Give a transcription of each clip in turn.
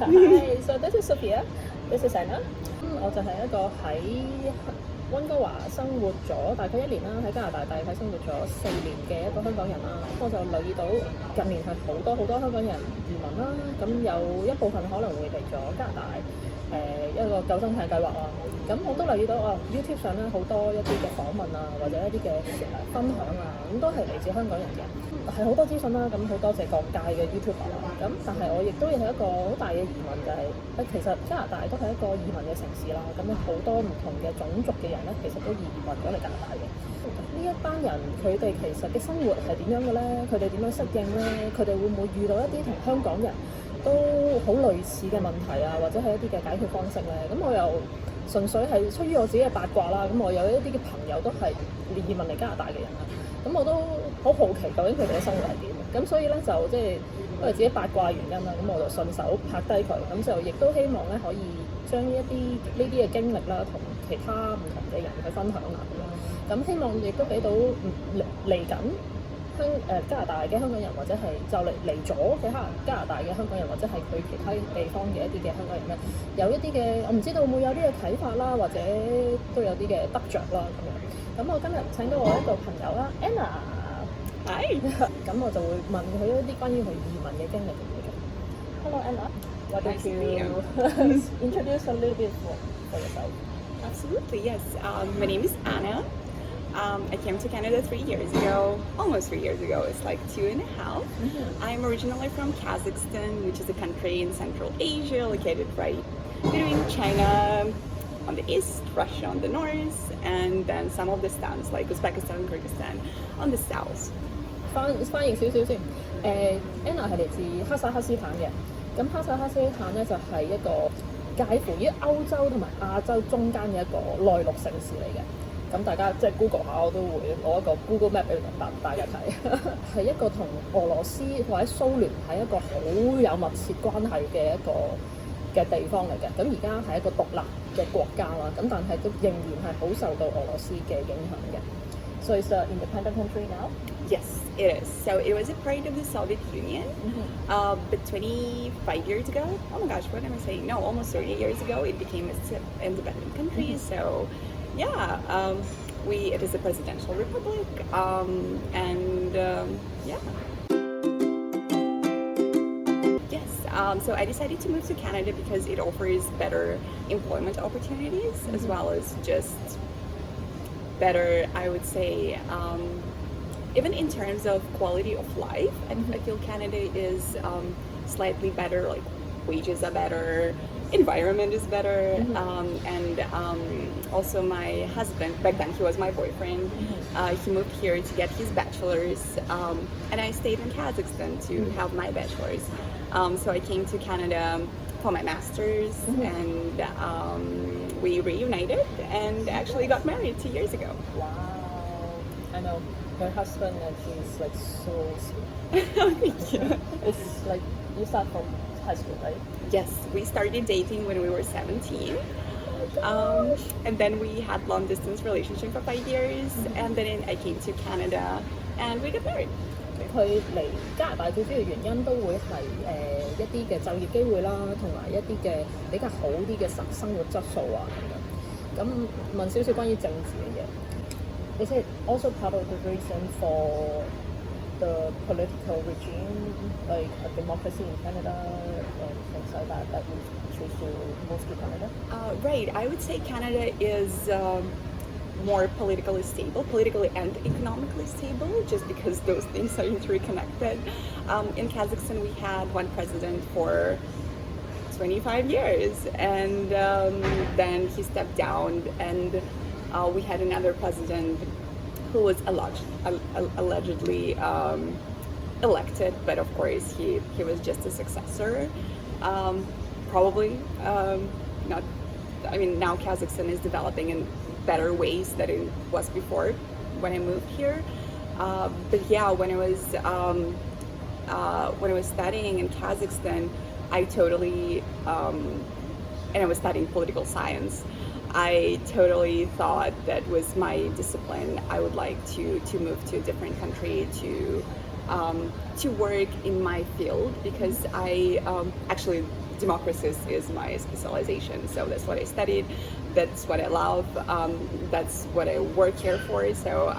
Hi, so this is Sophia. This is Ana. 我就係一個喺溫哥華生活咗大概1年啦，喺加拿大大概生活咗4年嘅一個香港人啦。我就留意到近年係好多香港人移民啦，咁有一部分可能會嚟咗加拿大一個救生艇計劃啦。咁我都留意到YouTube 上咧好多一啲嘅訪問啊，或者一啲嘅分享啊，咁都係嚟自香港人嘅，係好多資訊啦。咁好多謝各界嘅 YouTuber 啦。咁但係我亦都有一個好大嘅疑問，就係其實加拿大都係一個移民嘅城市啦。咁好多唔同嘅種族嘅人咧，其實都移民咗嚟加拿大嘅。呢一班人佢哋其實嘅生活係點樣嘅咧？佢哋點樣適應咧？佢哋會唔會遇到一啲同香港人都好類似嘅問題啊，或者係一啲嘅解決方式咧？咁我又純粹係出於我自己嘅八卦啦。咁我有一啲嘅朋友都係移民嚟加拿大嘅人啦。咁我都好好奇究竟佢哋嘅生活係點。咁所以咧就即係因為自己八卦原因啦，咁我就順手拍低佢。咁就亦都希望咧可以將呢啲嘅經歷啦，同其他唔同嘅人去分享啊。咁希望亦都俾到嚟緊加拿大嘅香港人，或者係就嚟咗嘅加拿大嘅香港人，或者係佢其他地方嘅一啲嘅香港人咧，有一啲嘅我唔知道會唔會有啲嘅啟發啦，或者都有啲嘅得着啦咁樣。咁我今日請到我一個朋友啦 ，Ana。Hi。咁我就會問佢一啲關於佢移民嘅經歷嘅嘢。Hello Ana, why don't you introduce a little bit for yourself? Absolutely, yes. My name is Ana. I came to Canada 3 years ago, almost 3 years ago. It's like 2.5. I'm originally from Kazakhstan, which is a country in Central Asia, located right between China on the east, Russia on the north, and then some of the stands like Uzbekistan and Kyrgyzstan on the south. 翻譯少少先。Ana 係嚟自哈薩克斯坦嘅。咁哈薩克斯坦咧就係一個介乎於歐洲同埋亞洲中間嘅一個內陸城市嚟嘅。咁大家即係 Google 下，我都會攞一個 Google Map 俾大家睇，係一個同俄羅斯或者蘇聯係一個好有密切關係嘅一個嘅地方嚟嘅。咁而家係一個獨立嘅國家啦，咁但係都仍然係好受到俄羅斯嘅影響嘅。So it's an independent country now? Yes, it is. So it was a part of the Soviet Union, but 25 years ago, oh my gosh, what am I saying? No, almost 30 years ago, it became an independent country. So yeah, it is a presidential republic, and yeah. Yes, so I decided to move to Canada because it offers better employment opportunities, as well as just better, I would say, even in terms of quality of life. I feel Canada is slightly better, like wages are better, environment is better, and also my husband, back then he was my boyfriend, he moved here to get his bachelor's, and I stayed in Kazakhstan to have my bachelor's. So I came to Canada for my master's, and we reunited and actually got married 2 years ago. Wow, I know your husband, and he's like so sweet. Thank you. It's like you start from high school, right? Yes, we started dating when we were 17. And then we had long distance relationship for 5 years, and then I came to Canada and we got married. 佢嚟加拿大最主要原因都會係一啲嘅就業機會啦，同埋一啲嘅比較好啲嘅生活質素啊咁樣。咁問少少關於政治嘅嘢。Is it also part of the reason for the political regime, like a democracy in Canada and things like that, that you choose to move to Canada? Right, I would say Canada is more politically and economically stable, just because those things are interconnected. In Kazakhstan, we had one president for 25 years, and then he stepped down, and we had another president who was allegedly elected, but of course he was just a successor. Probably not. I mean, now Kazakhstan is developing in better ways than it was before when I moved here. But yeah, when I was studying in Kazakhstan, I totally and I was studying political science. I totally thought that was my discipline. I would like to move to a different country to work in my field, because I actually democracy is my specialization. So that's what I studied. That's what I love. That's what I work here for. So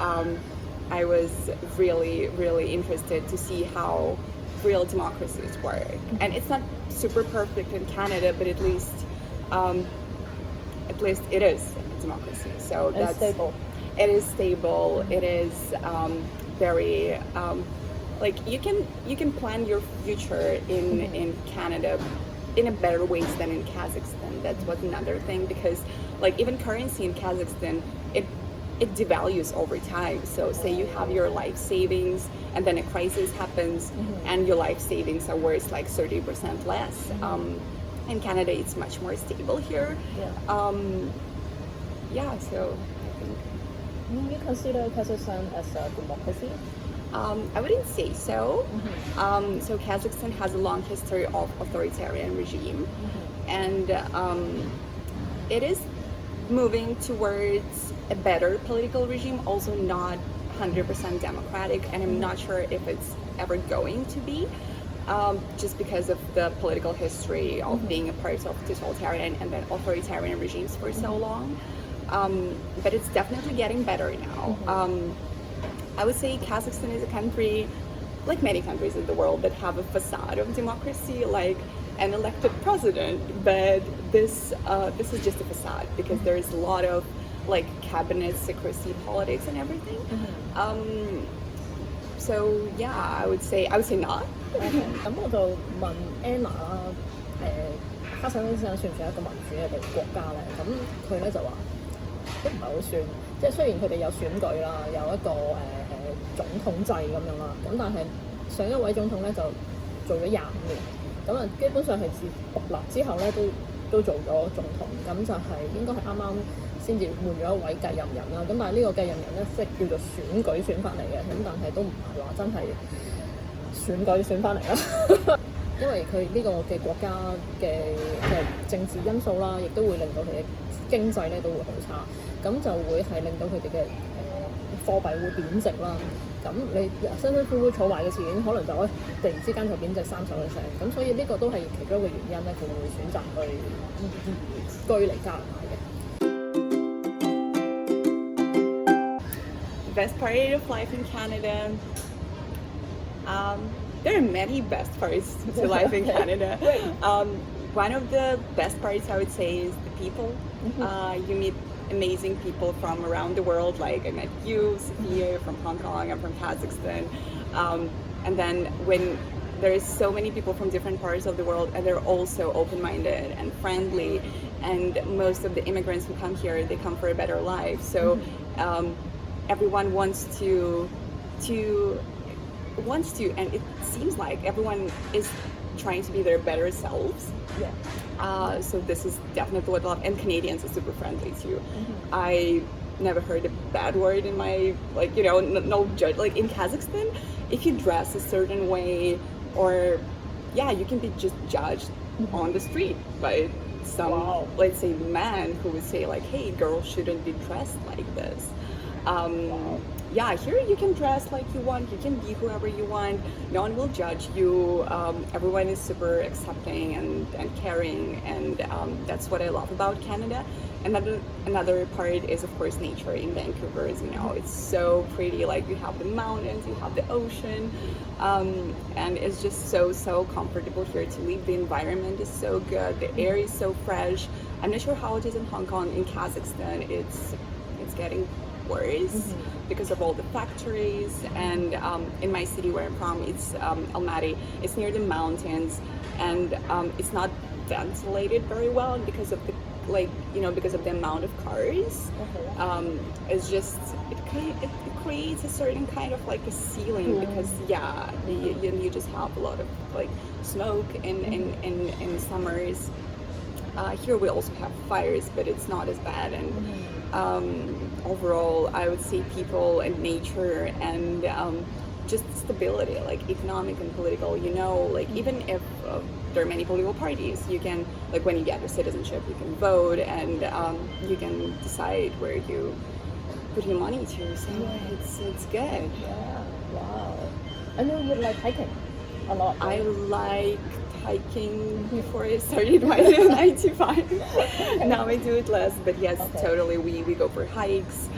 I was really, really interested to see how real democracies work. And it's not super perfect in Canada, but at least it is a democracy. So that's stable. It is stable. It is very like you can plan your future in Canada in a better ways than in Kazakhstan. That was another thing, because like even currency in Kazakhstan, it devalues over time. So say you have your life savings and then a crisis happens and your life savings are worth like 30% less. In Canada, it's much more stable here. So I think. You consider Kazakhstan as a democracy? I wouldn't say so. So Kazakhstan has a long history of authoritarian regime, and it is moving towards a better political regime, also not 100% democratic, and I'm not sure if it's ever going to be, just because of the political history of being a part of totalitarian and then authoritarian regimes for so long. But it's definitely getting better now. I would say Kazakhstan is a country, like many countries in the world, that have a facade of democracy, like an elected president, but this is just a facade, because there's a lot of like cabinet secrecy politics and everything. So yeah, I would say not. 咁我就問 Anna 啦，哈薩克斯坦算唔算一個民主嘅國家咧？咁佢咧就話都唔係好算，即係雖然佢哋有選舉啦，有一個總統制咁樣啦，咁但係上一位總統咧就做咗25年，咁啊基本上係自獨立之後咧都做咗總統，咁就係應該係啱啱先至換咗一位繼任人啦。咁但係呢個繼任人咧，即係叫做選舉選翻嚟嘅，咁但係都唔係話真係選舉選翻嚟啦。因為佢呢個嘅國家嘅政治因素啦，亦都會令到佢嘅經濟咧都會好差，咁就會係令到佢哋嘅貨幣會貶值啦。咁你辛辛苦苦儲埋嘅錢，可能就突然之間就貶值30%，咁所以呢個都係其中一個原因咧，佢會選擇去移居嚟加拿大嘅。Best part of life in Canada. There are many best parts to life in Canada. One of the best parts, I would say, is the people. You meet amazing people from around the world. Like I met you, Sophia, from Hong Kong. I'm from Kazakhstan. And then when there's so many people from different parts of the world, and they're also open-minded and friendly. And most of the immigrants who come here, they come for a better life. So everyone wants to, and it seems like everyone is trying to be their better selves. So this is definitely what I love. And Canadians are super friendly too. I never heard a bad word in my, like, you know, no judge. Like in Kazakhstan, if you dress a certain way, or you can be just judged on the street by some, let's say, man who would say like, hey, girls shouldn't be dressed like this. Here you can dress like you want, you can be whoever you want, no one will judge you, everyone is super accepting and caring, and that's what I love about Canada. Another part is, of course, nature in Vancouver. As you know, it's so pretty, like you have the mountains, you have the ocean, and it's just so comfortable here to live. The environment is so good, the air is so fresh. I'm not sure how it is in Hong Kong. In Kazakhstan, it's getting worse because of all the factories, and in my city where I'm from, it's Almaty. It's near the mountains, and it's not ventilated very well because of the because of the amount of cars. It's just it creates a certain kind of like a ceiling, because you just have a lot of like smoke in summers. Here we also have fires, but it's not as bad. And overall, I would say people and nature and just stability, like economic and political, you know, like even if there are many political parties, you can, like when you get your citizenship, you can vote, and you can decide where you put your money to, so it's good. Wow. I know you like hiking a lot, right? I like hiking before I started my 9 to 5. Now I do it less, but yes, totally. We go for hikes.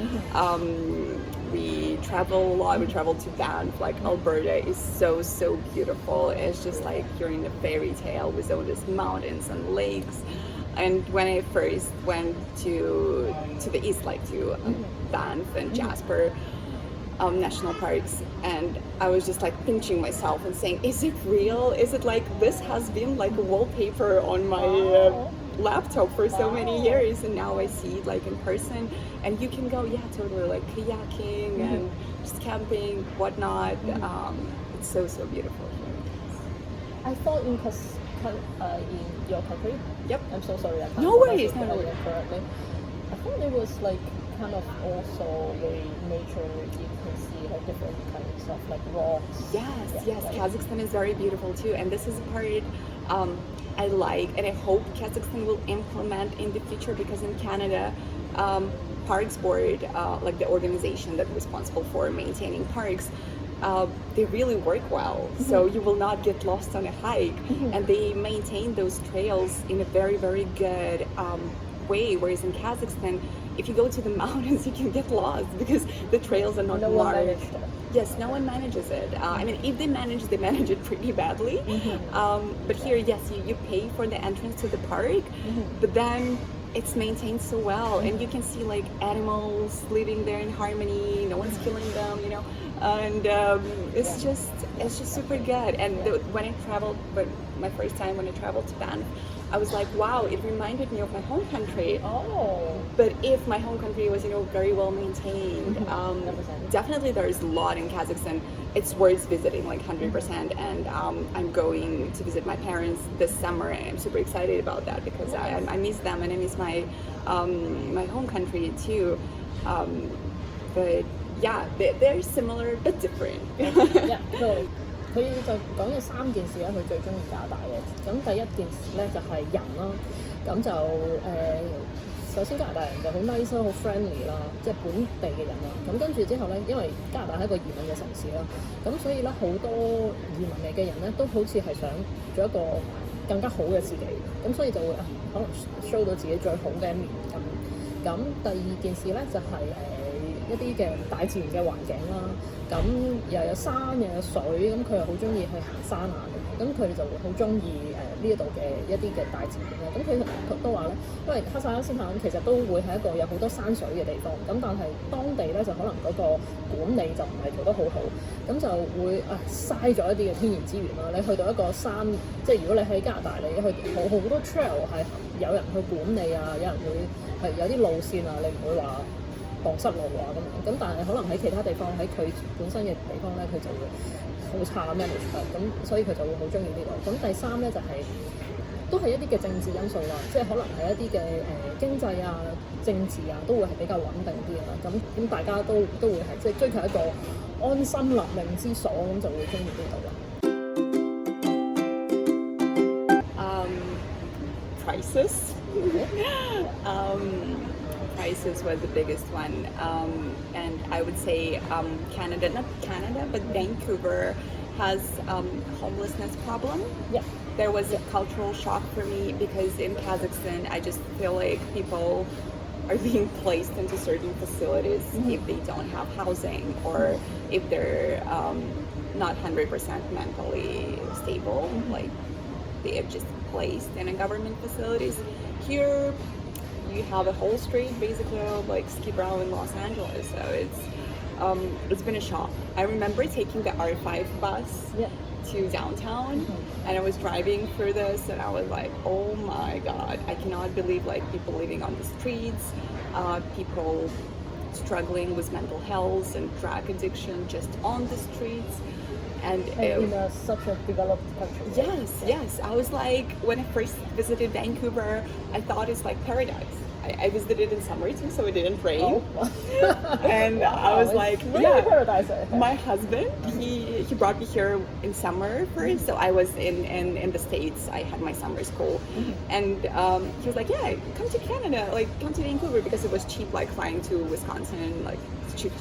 We travel a lot. We travel to Banff. Like Alberta is so beautiful. It's just like you're in a fairy tale with all these mountains and lakes. And when I first went to the east, like to Banff and Jasper national parks, and I was just like pinching myself and saying, is it real? Is it like this has been like a wallpaper on my laptop for so many years, and now I see it like in person, and you can go totally like kayaking and just camping, whatnot. It's so beautiful here. I thought in your country. Yep. I'm so sorry. I can't No worries. correctly. I thought it was like kind of also very nature. You can see like different kinds of like rocks. Yes. Like, Kazakhstan is very beautiful too, and this is a part I like, and I hope Kazakhstan will implement in the future, because in Canada, Parks Board, like the organization that's responsible for maintaining parks, they really work well, so you will not get lost on a hike, and they maintain those trails in a very good way, whereas in Kazakhstan, if you go to the mountains, you can get lost because the trails are not large. Yes, no one manages it. I mean, if they manage it pretty badly. But here, yes, you pay for the entrance to the park, but then it's maintained so well, and you can see like animals living there in harmony. No one's killing them, you know, and it's just super good. And when I traveled, but my first time when I traveled to Banff, I was like, wow, it reminded me of my home country. Oh. But if my home country was, very well maintained, definitely there's a lot in Kazakhstan. It's worth visiting, like 100%. And I'm going to visit my parents this summer, and I'm super excited about that because I miss them, and I miss my my home country too. But yeah, they're similar but different. Yeah. So, 佢就講咗3件事咧，佢最中意加拿大嘅。咁第一件事咧就係人啦，咁就首先加拿大人就好 nice 啦，好 friendly 啦，即係本地嘅人啦。咁跟住之後咧，因為加拿大係一個移民嘅城市啦，咁所以咧好多移民嚟嘅人咧都好似係想做一個更加好嘅自己，咁所以就會可能 show 到自己最好嘅一面咁。咁第二件事咧就係一啲嘅大自然嘅環境啦，咁又有山又有水，咁佢又好中意去行山啊，咁佢哋就會好中意呢一度嘅一啲嘅大自然啦。咁佢都話咧，因為哈薩克斯坦其實都會係一個有好多山水嘅地方，咁但係當地咧就可能嗰個管理就唔係做得好好，咁就會嘥咗一啲嘅天然資源啦。你去到一個山，即係如果你喺加拿大，你去好多 trail 係有人去管理啊，有人會係有啲路線啊，你唔會話蕩失路啊咁但係可能喺其他地方喺佢本身嘅地方咧，佢就會好差 manage 咁，所以佢就會好中意呢度。咁第三咧就係、都係一啲嘅政治因素啦，即係可能係一啲嘅經濟啊、政治啊，都會係比較穩定啲啦。咁大家都會係即係追求一個安心立命之所，咁就會中意呢度啦。Prices. Prices was the biggest one, and I would say Canada, not Canada, but Vancouver has homelessness problem. Yeah. There was a cultural shock for me because in Kazakhstan, I just feel like people are being placed into certain facilities if they don't have housing or if they're not 100% mentally stable, like they are just placed in a government facilities. Here, you have a whole street basically like Skid Row in Los Angeles, so it's been a shock. I remember taking the R5 bus to downtown, and I was driving through this, and I was like, oh my god, I cannot believe like people living on the streets, people struggling with mental health and drug addiction just on the streets. And in such a developed country. Yes. I was like, when I first visited Vancouver, I thought it's like paradise. I visited in summer too, so it didn't rain. And I was like, really paradise. My husband, he he brought me here in summer first. So I was in the States. I had my summer school, and he was like, yeah, come to Canada, like come to Vancouver, because it was cheap, like flying to Wisconsin, like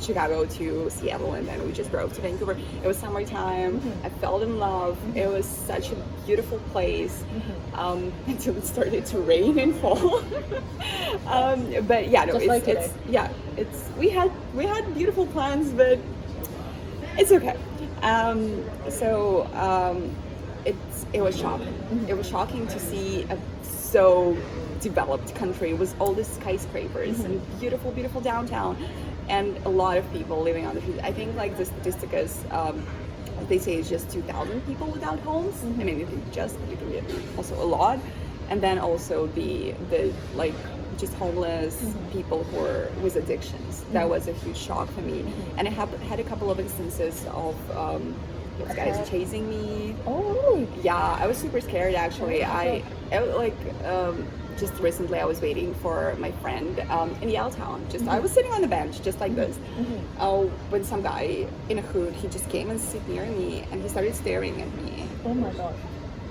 Chicago to Seattle, and then we just drove to Vancouver. It was summertime. I fell in love. It was such a beautiful place until it started to rain and fall. But yeah, no, we had beautiful plans, but it's okay. It was shocking. It was shocking to see a so developed country with all the skyscrapers and beautiful, beautiful downtown, and a lot of people living on the streets. I think like the statistic is, they say it's just 2,000 people without homes. I mean, it can be also a lot, and then also the like just homeless people who are with addictions. That was a huge shock for me, and I had a couple of instances of those guys chasing me. Oh, really? Yeah, I was super scared actually. Just recently I was waiting for my friend in Yaletown. I was sitting on the bench just like this, when some guy in a hood, he just came and sit near me and he started staring at me. Oh my gosh.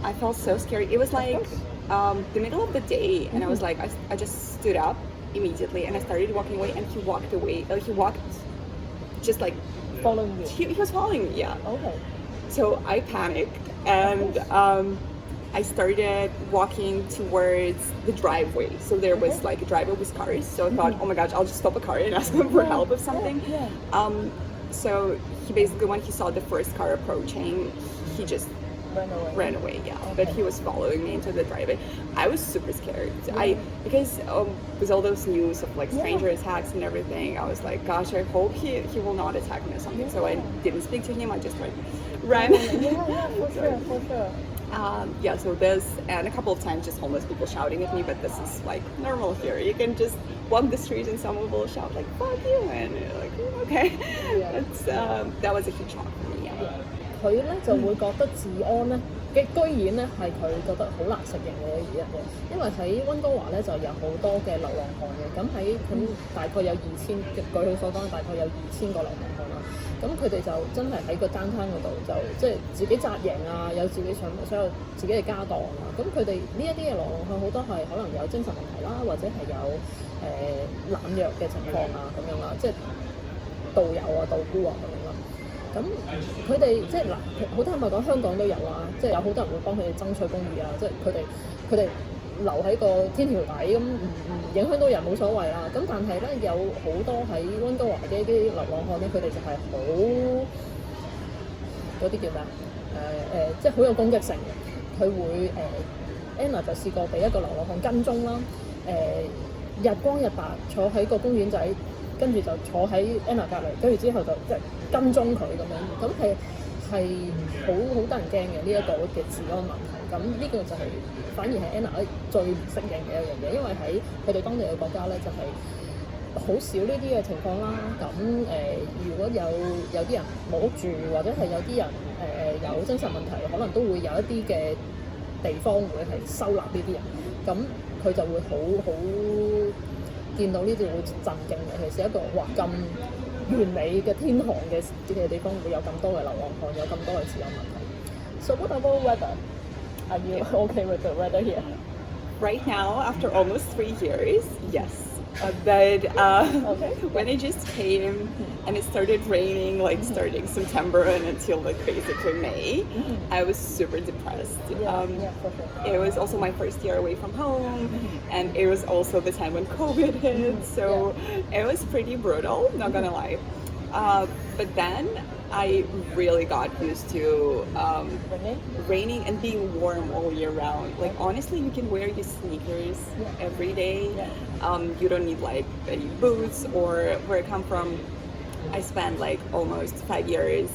I felt so scared. It was like the middle of the day, and I was like, I just stood up immediately and I started walking away, and he walked away. He walked just like following you. He was following me, yeah. Okay. So I panicked, and I started walking towards the driveway. So there was like a driveway with cars. So I thought, oh my gosh, I'll just stop a car and ask them for help with something. So he basically, when he saw the first car approaching, he just ran away, yeah. But he was following me into the driveway. I was super scared. Because with all those news of like stranger attacks and everything, I was like, gosh, I hope he will not attack me or something. So I didn't speak to him. I just like ran. For sure. So this, and a couple of times just homeless people shouting at me, but this is like normal here. You can just walk the street and someone will shout like, fuck you, and you're like, okay. That was a huge shock for me. 佢咧就會覺得治安咧居然咧係佢覺得好難適應嘅一樣嘢，因為喺溫哥華咧就有好多嘅流浪漢嘅，咁大概有2000，據佢所講大概有2000個流浪漢啦。咁佢哋就真係喺個downtown嗰度就即係自己紮營啊，有自己所有自己嘅家當啊。咁佢哋呢一啲嘅流浪漢好多係可能有精神問題啦，或者係有濫藥嘅情況啊咁樣啦，即係導遊啊、道姑啊咁樣啦。咁佢哋即係嗱，好坦白講，香港都有啊，即係有好多人會幫佢哋爭取公義啊，即係佢哋留喺個天橋底咁，唔影響到人冇所謂啦。咁但係咧，有好多喺溫哥華嘅啲流浪漢咧，佢哋就係好嗰啲叫咩即係好有攻擊性嘅。佢會Anna 就試過俾一個流浪漢跟蹤啦，日光日白坐喺個公園仔。跟住就坐喺 Anna 隔離，跟住之後就即係跟蹤佢咁樣，咁係好得人驚嘅呢一個嘅治安問題。咁呢個就係反而係 Anna 最唔適應嘅一樣嘢，因為喺佢哋當地嘅國家咧就係好少呢啲嘅情況啦。咁如果有啲人冇屋住，或者係有啲人有精神問題，可能都會有一啲嘅地方會係收納呢啲人，咁佢就會好見到呢啲會震驚嘅，其實一個咁完美嘅天堂嘅地方會有咁多嘅流浪漢，有咁多嘅治安問題。So what about weather? Are you okay with the weather here? Right now, after almost 3 years, yes. But when I just came and it started raining, like starting September and until like basically May, I was super depressed. For sure. It was also my first year away from home, and it was also the time when COVID hit, so it was pretty brutal, not gonna lie. But then I really got used to raining and being warm all year round. Like honestly, you can wear your sneakers every day. You don't need like any boots. Or where I come from, I spent like almost 5 years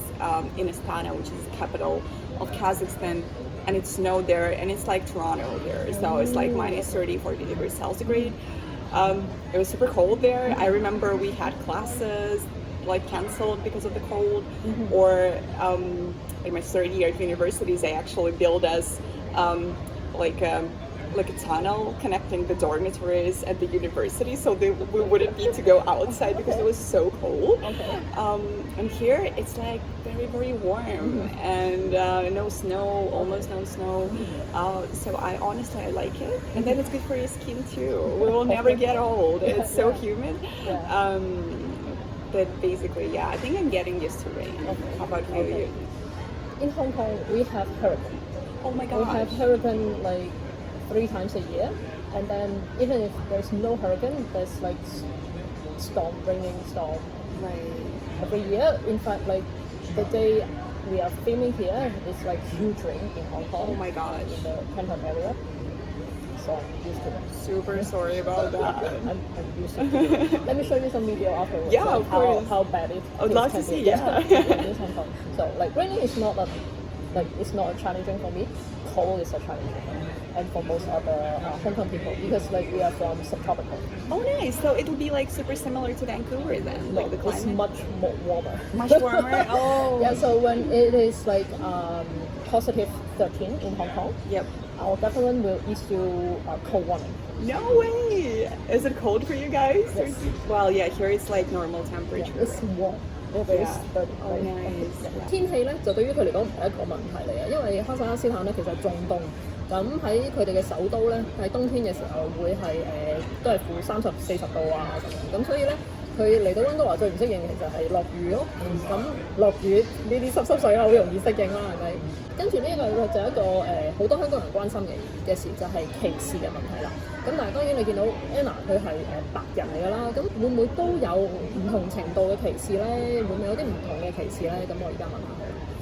in Astana, which is the capital of Kazakhstan, and it snowed there, and it's like Toronto here, so it's like minus 30-40 degrees centigrade. It was super cold there. I remember we had classes like cancelled because of the cold, or in my third year at universities, they actually billed us like like a tunnel connecting the dormitories and the university, so we wouldn't need to go outside because it was so cold. Okay. And here it's like very, very warm and no snow, almost no snow. So I like it. And then it's good for your skin too. We will never get old. It's so humid. Yeah. But basically, yeah, I think I'm getting used to rain. Okay. How about you? Okay. In Hong Kong, we have hurricane. Oh my We gosh. have hurricane like 3 times a year, and then even if there's no hurricane, there's like raining storm Right. every year. In fact, like the day we are filming here, it's like huge rain in Hong Kong. Oh my gosh. In the Canton area. So I'm used to it. Super sorry about that. I'm used to it. Let me show you some video afterwards. Yeah, like of course. How bad it I would is love can to be. see, yeah. In Hong Kong. So like raining is not it's not challenging for me. Cold is a challenge for me, and for most other Hong Kong people, because like we are from subtropical. Oh, nice. So it will be like super similar to Vancouver then, like the It's climate. much more warmer. Much warmer. Oh. Yeah. So when it is like positive 13 in Hong Kong, Yep. our government will issue a cold warning. No way. Is it cold for you guys? Yes. Well, yeah. Here it's like normal temperature. It's warm. It is Yeah. 30. Oh, nice. 天氣咧就對於佢嚟講唔係一個問題嚟嘅，因為哈薩克斯坦咧其實係中東，咁喺佢哋嘅首都咧喺冬天嘅時候會係都係-30-40度啊咁樣，咁所以咧佢嚟到溫哥華最唔適應其實係落雨咯，咁落雨呢啲濕水啦好容易適應啦，係咪？跟住呢個就係一個好多香港人關心嘅事，就係歧視嘅問題啦。咁但係當然你見到 Ana 佢係白人嚟㗎啦，咁會唔會都有唔同程度嘅歧視咧？會唔會有啲唔同嘅歧視咧？咁我而家問下佢。